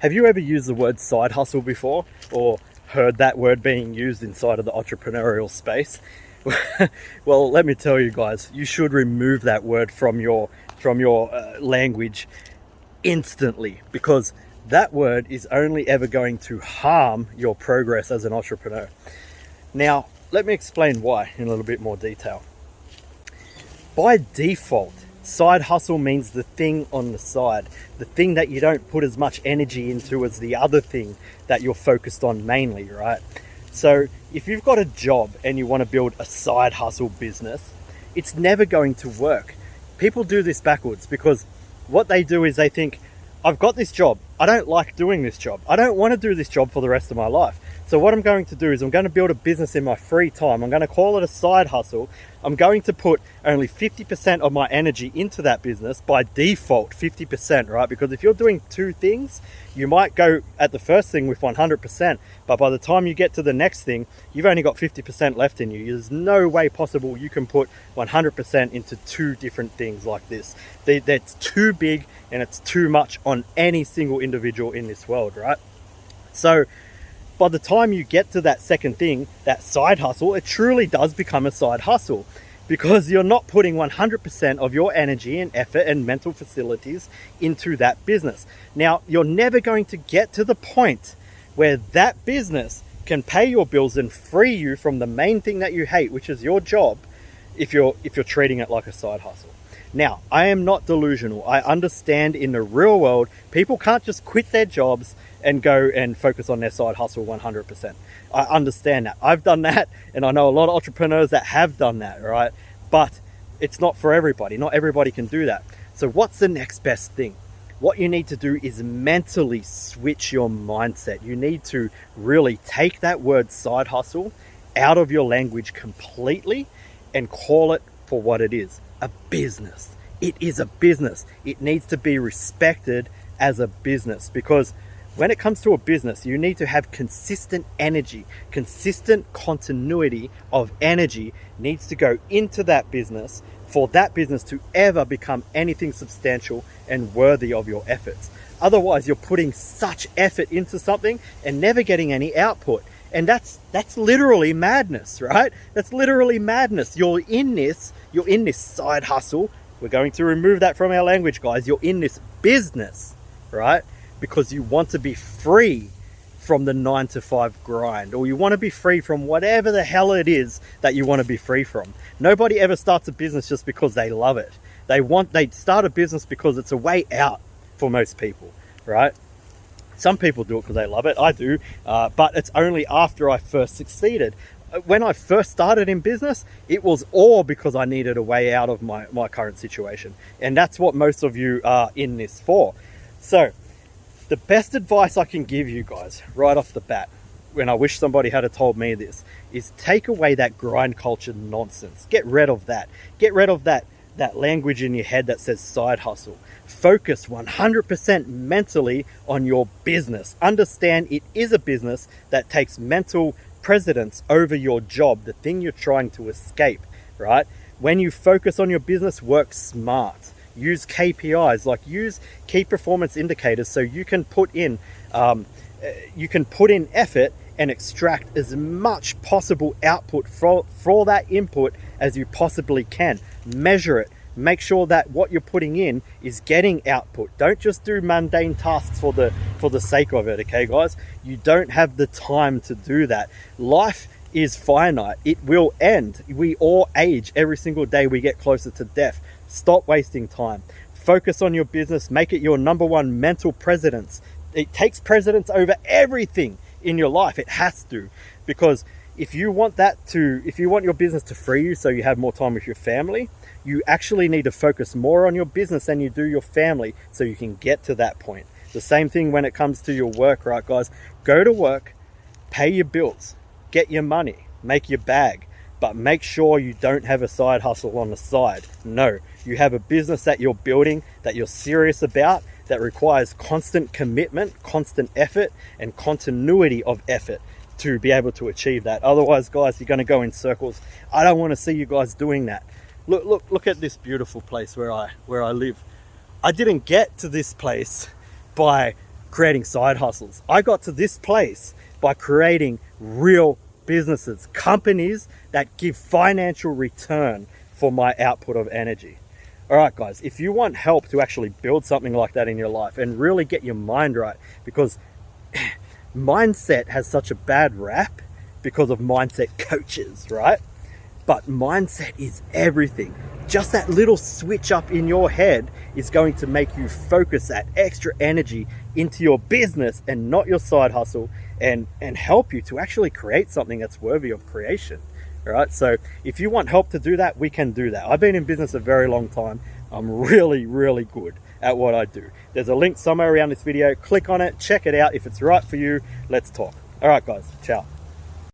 Have you ever used the word side hustle before, or heard that word being used inside of the entrepreneurial space? Well, let me tell you guys, you should remove that word from your language instantly, because that word is only ever going to harm your progress as an entrepreneur. Now, let me explain why in a little bit more detail. By default, side hustle means the thing on the side, the thing that you don't put as much energy into as the other thing that you're focused on mainly, right? So if you've got a job and you want to build a side hustle business, it's never going to work. People do this backwards, because what they do is they think, I've got this job, I don't like doing this job, I don't want to do this job for the rest of my life. So what I'm going to do is I'm going to build a business in my free time. I'm going to call it a side hustle. I'm going to put only 50% of my energy into that business, by default 50%, right? Because if you're doing two things, you might go at the first thing with 100%, but by the time you get to the next thing, you've only got 50% left in you. There's no way possible you can put 100% into two different things like this. That's too big, and it's too much on any single individual in this world, right? So by the time you get to that second thing, that side hustle, it truly does become a side hustle, because you're not putting 100% of your energy and effort and mental facilities into that business. Now, you're never going to get to the point where that business can pay your bills and free you from the main thing that you hate, which is your job, if you're treating it like a side hustle. Now, I am not delusional. I understand in the real world, people can't just quit their jobs and go and focus on their side hustle 100%. I understand that. I've done that, and I know a lot of entrepreneurs that have done that, right? But it's not for everybody. Not everybody can do that. So what's the next best thing? What you need to do is mentally switch your mindset. You need to really take that word side hustle out of your language completely and call it for what it is, a business. It is a business. It needs to be respected as a business, because when it comes to a business, you need to have consistent energy. Consistent continuity of energy needs to go into that business for that business to ever become anything substantial and worthy of your efforts. Otherwise, you're putting such effort into something and never getting any output. And that's literally madness, right? That's literally madness. You're in this side hustle. We're going to remove that from our language, guys. You're in this business, right? Because you want to be free from the 9-to-5 grind, or you want to be free from whatever the hell it is that you want to be free from. Nobody ever starts a business just because they love it. They start a business because it's a way out for most people, right? Some people do it because they love it. I do, but it's only after I first succeeded. When I first started in business, it was all because I needed a way out of my current situation. And that's what most of you are in this for. So the best advice I can give you guys right off the bat, when I wish somebody had told me this, is take away that grind culture nonsense. Get rid of that. Get rid of that language in your head that says side hustle. Focus 100% mentally on your business. Understand it is a business that takes mental precedence over your job, the thing you're trying to escape, right? When you focus on your business, work smart. Use KPIs, like use key performance indicators, so you can put in effort and extract as much possible output for that input as you possibly can. Measure it. Make sure that what you're putting in is getting output. Don't just do mundane tasks for the sake of it, okay, guys? You don't have the time to do that. Life is finite. It will end. We all age. Every single day we get closer to death. Stop wasting time. Focus on your business. Make it your number one mental precedence. It takes precedence over everything in your life. It has to, because if you want your business to free you so you have more time with your family, you actually need to focus more on your business than you do your family so you can get to that point. The same thing when it comes to your work, right, guys? Go to work, pay your bills, get your money, make your bag, but make sure you don't have a side hustle on the side. No, you have a business that you're building, that you're serious about, that requires constant commitment, constant effort, and continuity of effort to be able to achieve that. Otherwise, guys, you're going to go in circles. I don't want to see you guys doing that. Look at this beautiful place where I live. I didn't get to this place by creating side hustles. I got to this place by creating real businesses, companies that give financial return for my output of energy. All right, guys, if you want help to actually build something like that in your life and really get your mind right, because mindset has such a bad rap because of mindset coaches, right? But mindset is everything. Just that little switch up in your head is going to make you focus that extra energy into your business and not your side hustle, and help you to actually create something that's worthy of creation. All right, so if you want help to do that, we can do that. I've been in business a very long time. I'm really, really good at what I do. There's a link somewhere around this video. Click on it, check it out. If it's right for you, let's talk. All right, guys, ciao.